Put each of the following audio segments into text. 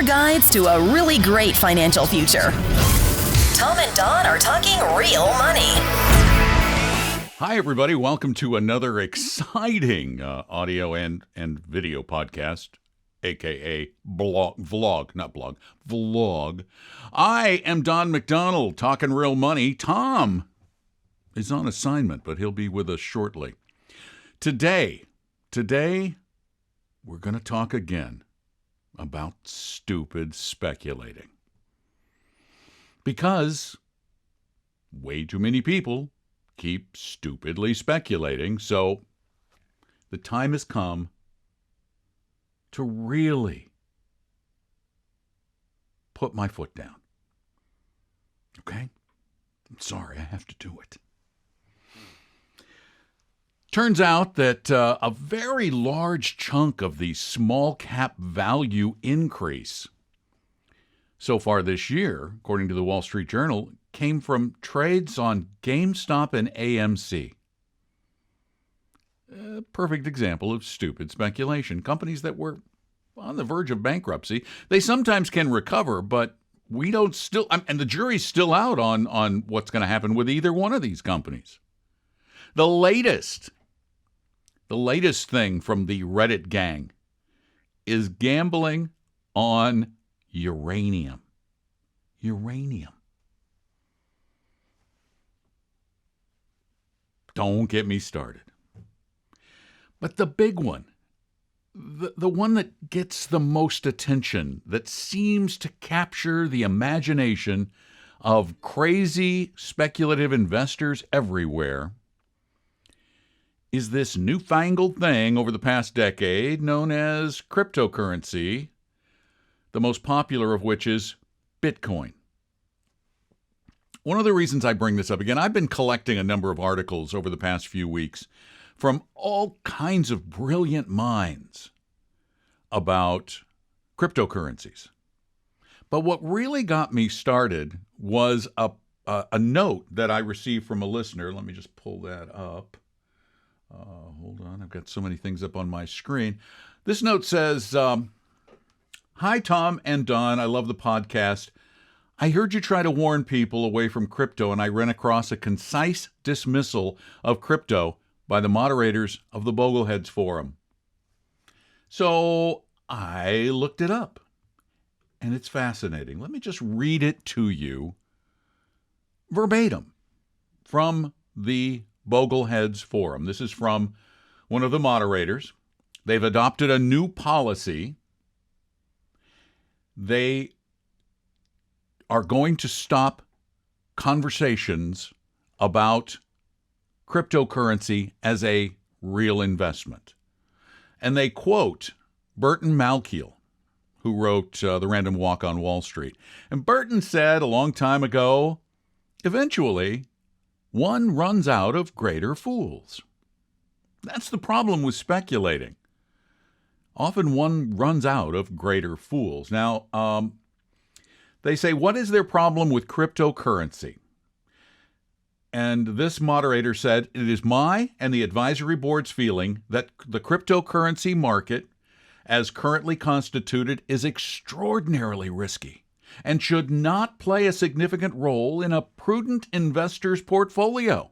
guides to a really great financial future. Tom and Don are talking real money. Hi, everybody. Welcome to another exciting audio and video podcast, a.k.a. vlog. I am Don McDonald, talking real money. Tom is on assignment, but he'll be with us shortly. Today, we're going to talk again about stupid speculating. Because way too many people keep stupidly speculating, so the time has come to really put my foot down. Okay? I'm sorry, I have to do it. Turns out that a very large chunk of the small cap value increase so far this year, according to the Wall Street Journal, came from trades on GameStop and AMC. A perfect example of stupid speculation. Companies that were on the verge of bankruptcy, they sometimes can recover, but we don't still, and the jury's still out on what's going to happen with either one of these companies. The latest thing from the Reddit gang is gambling on uranium. Don't get me started. But the big one, the one that gets the most attention, that seems to capture the imagination of crazy speculative investors everywhere, is this newfangled thing over the past decade known as cryptocurrency, the most popular of which is Bitcoin. One of the reasons I bring this up again, I've been collecting a number of articles over the past few weeks from all kinds of brilliant minds about cryptocurrencies. But what really got me started was a note that I received from a listener. Let me just pull that up. Hold on, I've got so many things up on my screen. This note says, "Hi, Tom and Don. I love the podcast. I heard you try to warn people away from crypto, and I ran across a concise dismissal of crypto by the moderators of the Bogleheads Forum. So I looked it up, and it's fascinating. Let me just read it to you verbatim from the Bogleheads Forum. This is from one of the moderators. They've adopted a new policy. They are going to stop conversations about cryptocurrency as a real investment. And they quote Burton Malkiel, who wrote The Random Walk on Wall Street. And Burton said a long time ago, eventually, one runs out of greater fools. That's the problem with speculating. Often one runs out of greater fools. Now, they say, what is their problem with cryptocurrency? And this moderator said, it is my and the advisory board's feeling that the cryptocurrency market, as currently constituted, is extraordinarily risky and should not play a significant role in a prudent investor's portfolio.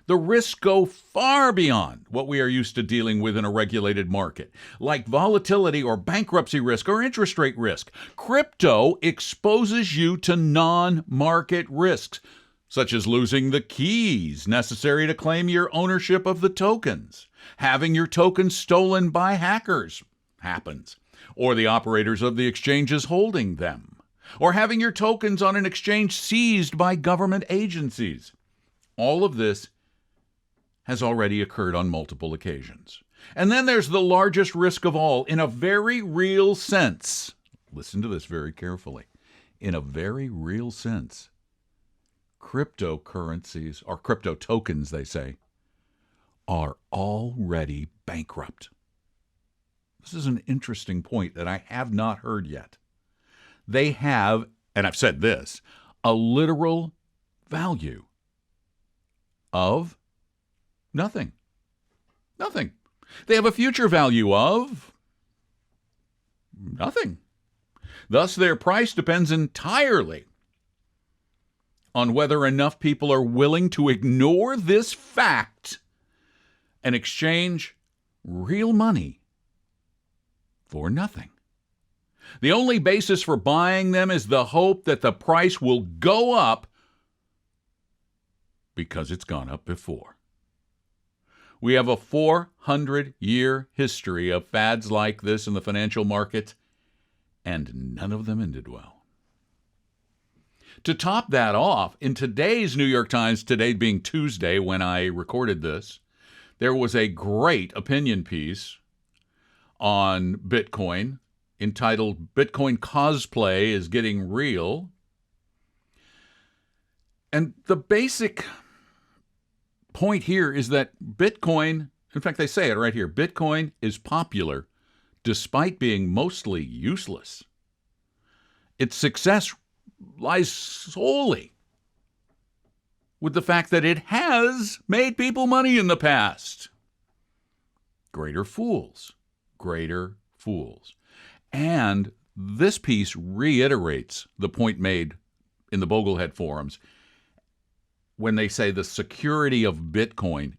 The risks go far beyond what we are used to dealing with in a regulated market, like volatility or bankruptcy risk or interest rate risk. Crypto exposes you to non-market risks, such as losing the keys necessary to claim your ownership of the tokens, having your tokens stolen by hackers, happens, or the operators of the exchanges holding them, or having your tokens on an exchange seized by government agencies. All of this has already occurred on multiple occasions. And then there's the largest risk of all, in a very real sense. Listen to this very carefully. In a very real sense, cryptocurrencies, or crypto tokens, they say, are already bankrupt. This is an interesting point that I have not heard yet. They have, and I've said this, a literal value of nothing. Nothing. They have a future value of nothing. Thus, their price depends entirely on whether enough people are willing to ignore this fact and exchange real money for nothing. The only basis for buying them is the hope that the price will go up because it's gone up before. We have a 400-year history of fads like this in the financial market, and none of them ended well. To top that off, in today's New York Times, today being Tuesday when I recorded this, there was a great opinion piece on Bitcoin entitled "Bitcoin Cosplay is Getting Real." And the basic point here is that Bitcoin, in fact, they say it right here, Bitcoin is popular despite being mostly useless. Its success lies solely with the fact that it has made people money in the past. Greater fools. Greater fools. And this piece reiterates the point made in the Boglehead forums when they say the security of Bitcoin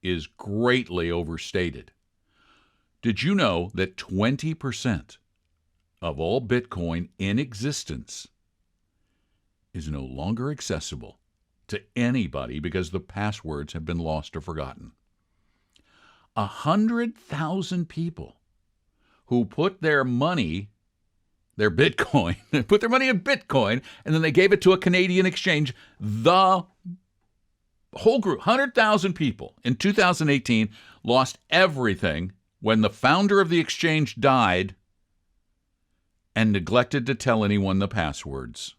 is greatly overstated. Did you know that 20% of all Bitcoin in existence is no longer accessible to anybody because the passwords have been lost or forgotten? 100,000 people who put their money, their Bitcoin, put their money in Bitcoin, and then they gave it to a Canadian exchange. The whole group, 100,000 people in 2018, lost everything when the founder of the exchange died and neglected to tell anyone the passwords.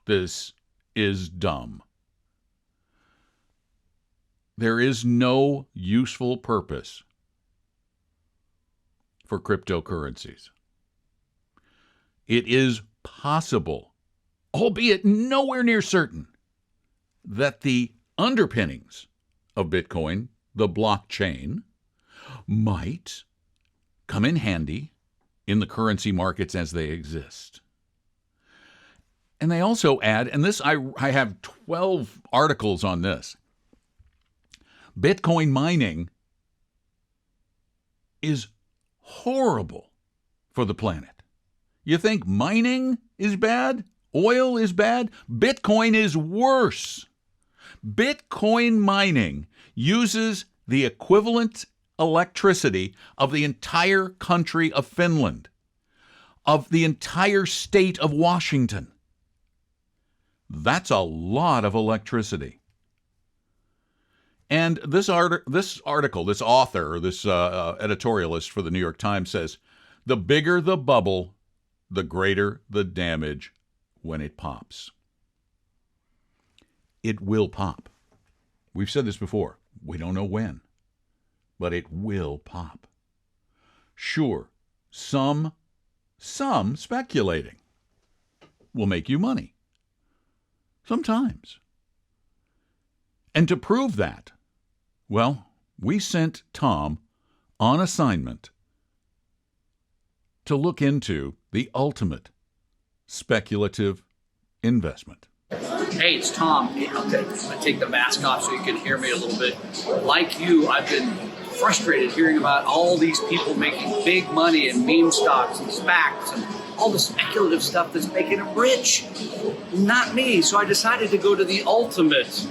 This is dumb. There is no useful purpose for cryptocurrencies. It is possible, albeit nowhere near certain, that the underpinnings of Bitcoin, the blockchain, might come in handy in the currency markets as they exist. And they also add, and this I have 12 articles on this, Bitcoin mining is horrible for the planet. You think mining is bad? Oil is bad? Bitcoin is worse. Bitcoin mining uses the equivalent electricity of the entire country of Finland, of the entire state of Washington. That's a lot of electricity. And this article, this author, this editorialist for the New York Times says, the bigger the bubble, the greater the damage when it pops. It will pop. We've said this before. We don't know when, but it will pop. Sure, some speculating will make you money. Sometimes. And to prove that, well, we sent Tom on assignment to look into the ultimate speculative investment. Hey, it's Tom. I take the mask off so you can hear me a little bit. Like you, I've been frustrated hearing about all these people making big money in meme stocks and SPACs and all the speculative stuff that's making them rich. Not me. So I decided to go to the ultimate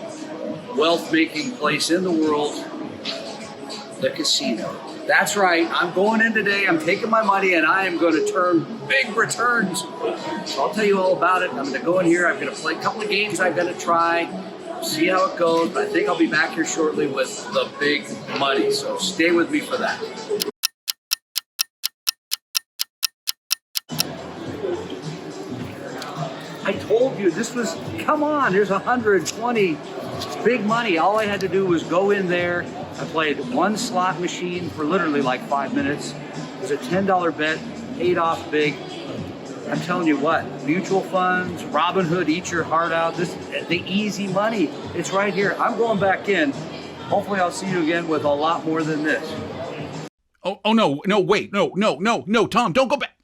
wealth-making place in the world, the casino. That's right. I'm going in today. I'm taking my money, and I am going to turn big returns. So I'll tell you all about it. I'm going to go in here. I'm going to play a couple of games I'm going to try, see how it goes. But I think I'll be back here shortly with the big money. So stay with me for that. I told you this was, come on, there's 120 big money. All I had to do was go in there. I played one slot machine for literally like 5 minutes. It was a $10 bet, paid off big. I'm telling you what, mutual funds, Robinhood, eat your heart out. This, the easy money, it's right here. I'm going back in. Hopefully I'll see you again with a lot more than this. Oh no, wait, no, Tom, don't go back.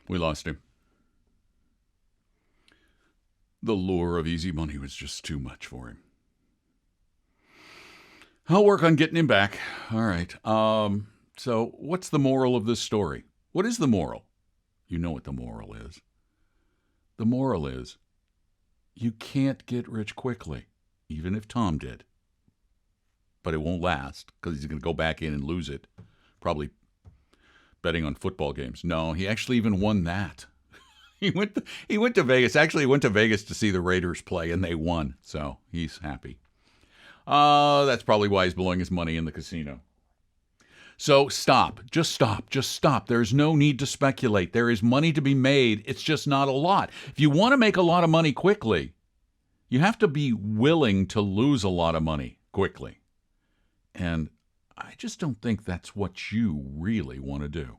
We lost him. The lure of easy money was just too much for him. I'll work on getting him back. All right. So what's the moral of this story? What is the moral? You know what the moral is. The moral is you can't get rich quickly, even if Tom did. But it won't last because he's going to go back in and lose it. Probably betting on football games. No, he actually even won that. He went to Vegas. Actually, he went to Vegas to see the Raiders play, and they won. So he's happy. That's probably why he's blowing his money in the casino. So stop. Just stop. There's no need to speculate. There is money to be made. It's just not a lot. If you want to make a lot of money quickly, you have to be willing to lose a lot of money quickly. And I just don't think that's what you really want to do.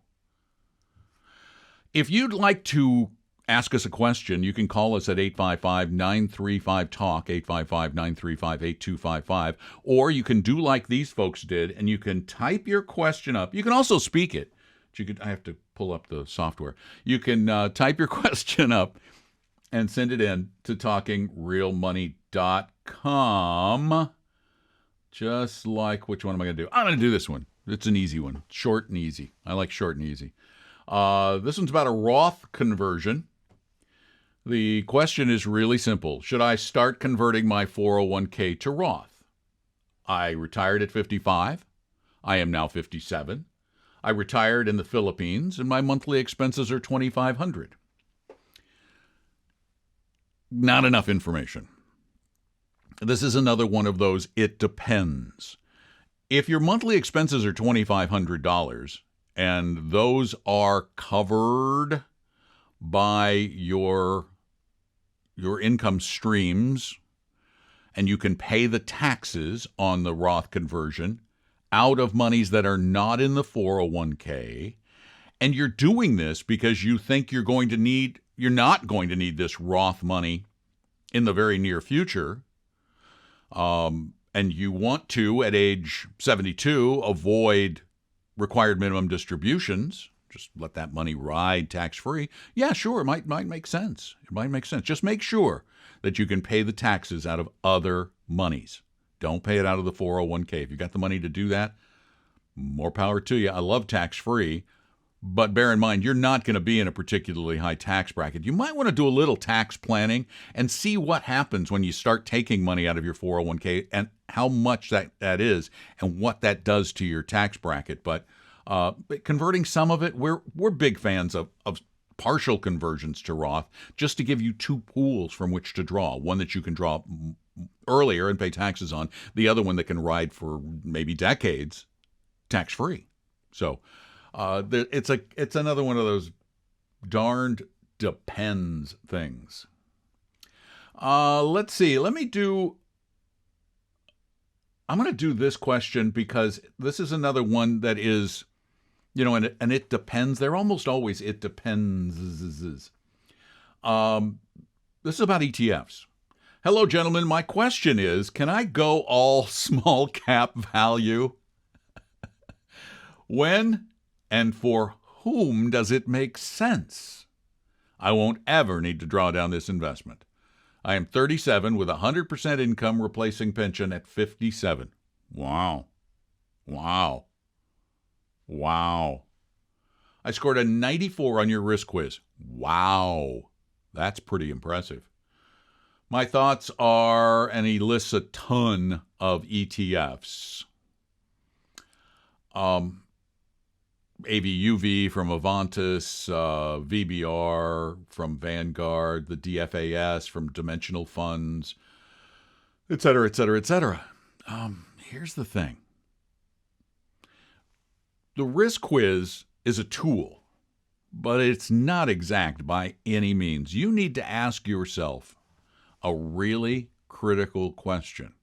If you'd like to ask us a question, you can call us at 855-935-TALK, 855-935-8255, or you can do like these folks did, and you can type your question up. You can also speak it. I have to pull up the software. You can type your question up and send it in to talkingrealmoney.com. Just like, which one am I going to do? I'm going to do this one. It's an easy one. Short and easy. I like short and easy. This one's about a Roth conversion. The question is really simple. Should I start converting my 401k to Roth? I retired at 55. I am now 57. I retired in the Philippines, and my monthly expenses are $2,500. Not enough information. This is another one of those it depends. If your monthly expenses are $2,500 and those are covered by your income streams, and you can pay the taxes on the Roth conversion out of monies that are not in the 401k, and you're doing this because you think you're not going to need this Roth money in the very near future, and you want to, at age 72, avoid required minimum distributions, just let that money ride tax-free. Yeah, sure, it might make sense. It might make sense. Just make sure that you can pay the taxes out of other monies. Don't pay it out of the 401k. If you got the money to do that, more power to you. I love tax-free, but bear in mind, you're not going to be in a particularly high tax bracket. You might want to do a little tax planning and see what happens when you start taking money out of your 401k and how much that is and what that does to your tax bracket. But converting some of it, we're big fans of partial conversions to Roth, just to give you two pools from which to draw. One that you can draw earlier and pay taxes on. The other one that can ride for maybe decades tax-free. So it's another one of those darned depends things. Let's see. I'm going to do this question because this is another one that is, and it depends. They're almost always it depends. This is about ETFs. Hello, gentlemen. My question is, can I go all small cap value? When and for whom does it make sense? I won't ever need to draw down this investment. I am 37 with 100% income replacing pension at 57. Wow. I scored a 94 on your risk quiz. Wow. That's pretty impressive. My thoughts are, and he lists a ton of ETFs. AVUV from Avantis, VBR from Vanguard, the DFAS from Dimensional Funds, et cetera, et cetera, et cetera. Here's the thing. The risk quiz is a tool, but it's not exact by any means. You need to ask yourself a really critical question,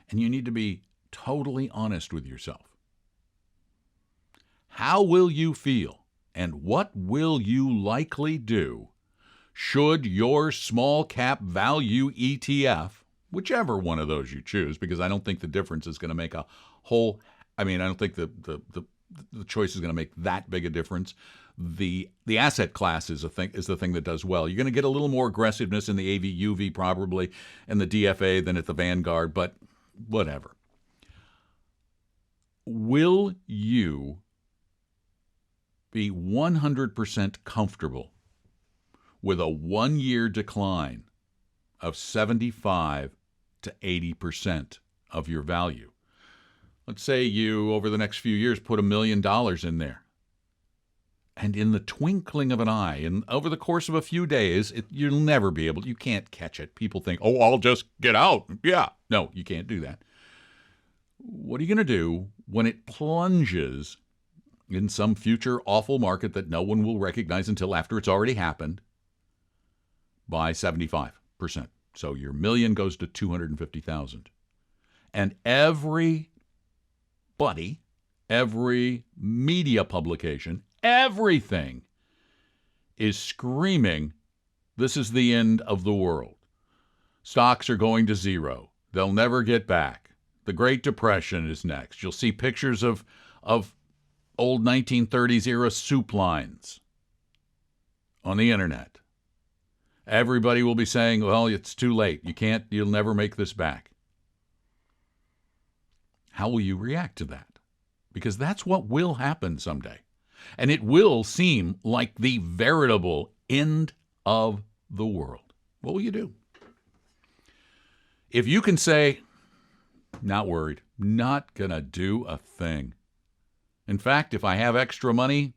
and you need to be totally honest with yourself. How will you feel, and what will you likely do should your small cap value ETF, whichever one of those you choose, because I don't think the difference is going to make a whole I mean, I don't think the choice is going to make that big a difference. The asset class is the thing that does well. You're going to get a little more aggressiveness in the AV/UV probably and the DFA than at the Vanguard, but whatever. Will you be 100% comfortable with a 1-year decline of 75 to 80% of your value? Let's say you, over the next few years, put $1 million in there. And in the twinkling of an eye, and over the course of a few days, you'll never be able, you can't catch it. People think, oh, I'll just get out. Yeah. No, you can't do that. What are you going to do when it plunges in some future awful market that no one will recognize until after it's already happened by 75%? So your million goes to 250,000. And everybody, every media publication, everything is screaming, this is the end of the world. Stocks are going to zero. They'll never get back. The Great Depression is next. You'll see pictures of old 1930s era soup lines on the internet. Everybody will be saying, well, it's too late. You'll never make this back. How will you react to that? Because that's what will happen someday. And it will seem like the veritable end of the world. What will you do? If you can say, not worried, not going to do a thing. In fact, if I have extra money,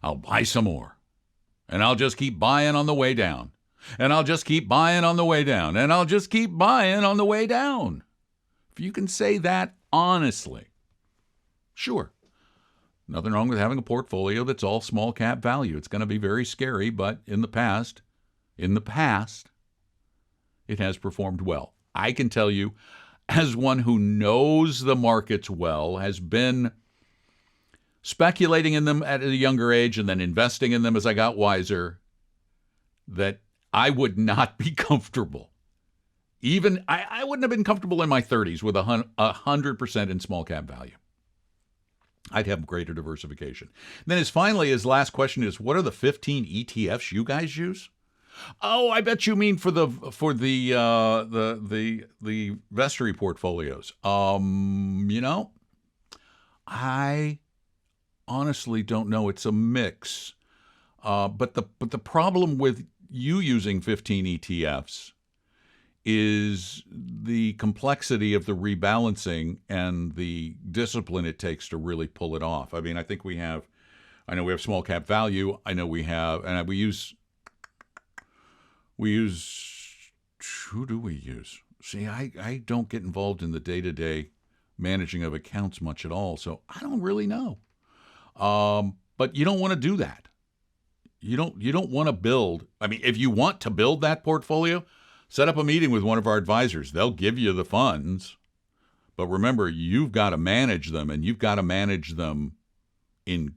I'll buy some more. And I'll just keep buying on the way down. And I'll just keep buying on the way down. And I'll just keep buying on the way down. If you can say that honestly, sure. Nothing wrong with having a portfolio that's all small cap value. It's going to be very scary, but in the past, it has performed well. I can tell you, as one who knows the markets well, has been speculating in them at a younger age and then investing in them as I got wiser, that I would not be comfortable. Even I wouldn't have been comfortable in my 30s with 100% in small cap value. I'd have greater diversification. Then his last question is, what are the 15 ETFs you guys use? Oh, I bet you mean for the Vestry portfolios. I honestly don't know. It's a mix. But the problem with you using 15 ETFs is the complexity of the rebalancing and the discipline it takes to really pull it off. I mean, I know we have small cap value. I know we have, and we use, who do we use? See, I don't get involved in the day-to-day managing of accounts much at all, so I don't really know. But you don't want to do that. You don't want to build. I mean, if you want to build that portfolio, set up a meeting with one of our advisors. They'll give you the funds. But remember, you've got to manage them, and you've got to manage them in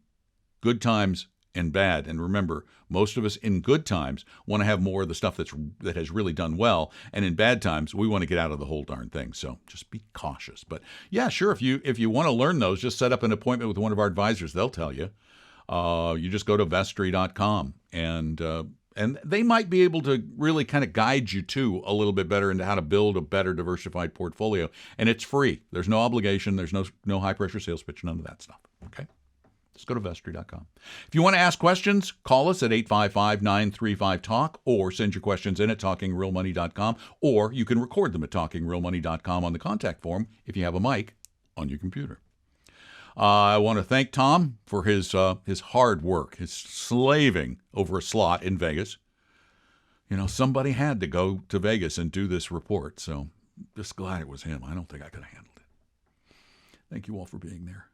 good times and bad. And remember, most of us in good times want to have more of the stuff that has really done well. And in bad times, we want to get out of the whole darn thing. So just be cautious. But yeah, sure, if you want to learn those, just set up an appointment with one of our advisors. They'll tell you. You just go to vestry.com and they might be able to really kind of guide you to a little bit better into how to build a better diversified portfolio. And it's free. There's no obligation. There's no high pressure sales pitch, none of that stuff. Okay? Just go to vestry.com. If you want to ask questions, call us at 855-935-TALK or send your questions in at talkingrealmoney.com, or you can record them at talkingrealmoney.com on the contact form if you have a mic on your computer. I want to thank Tom for his hard work, his slaving over a slot in Vegas. You know, somebody had to go to Vegas and do this report, so just glad it was him. I don't think I could have handled it. Thank you all for being there.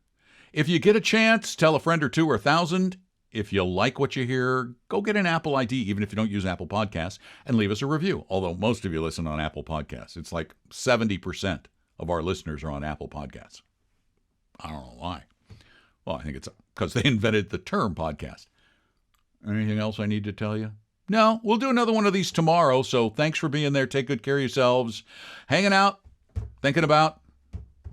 If you get a chance, tell a friend or two or 1,000. If you like what you hear, go get an Apple ID, even if you don't use Apple Podcasts, and leave us a review, although most of you listen on Apple Podcasts. It's like 70% of our listeners are on Apple Podcasts. I don't know why. Well, I think it's because they invented the term podcast. Anything else I need to tell you? No, we'll do another one of these tomorrow. So thanks for being there. Take good care of yourselves. Hanging out, thinking about,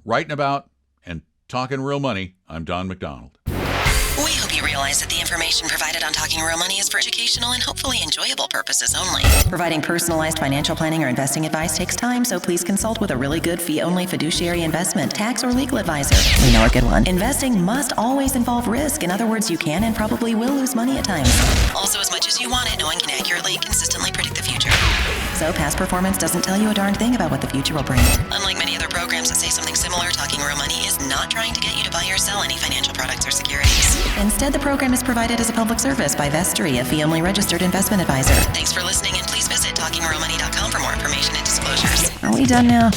writing about, and Talking Real Money, I'm Don McDonald. We hope you realize that the information provided on Talking Real Money is for educational and hopefully enjoyable purposes only. Providing personalized financial planning or investing advice takes time, so please consult with a really good fee-only fiduciary investment, tax, or legal advisor. We know a good one. Investing must always involve risk. In other words, you can and probably will lose money at times. Also, as much as you want it, no one can accurately, consistently predict the future. So past performance doesn't tell you a darn thing about what the future will bring. Unlike many other programs that say something similar, Talking Real Money is not trying to get you to buy or sell any financial products or securities. Instead, the program is provided as a public service by Vestry, a fee-only registered investment advisor. Thanks for listening, and please visit talkingrealmoney.com for more information and disclosures. Are we done now?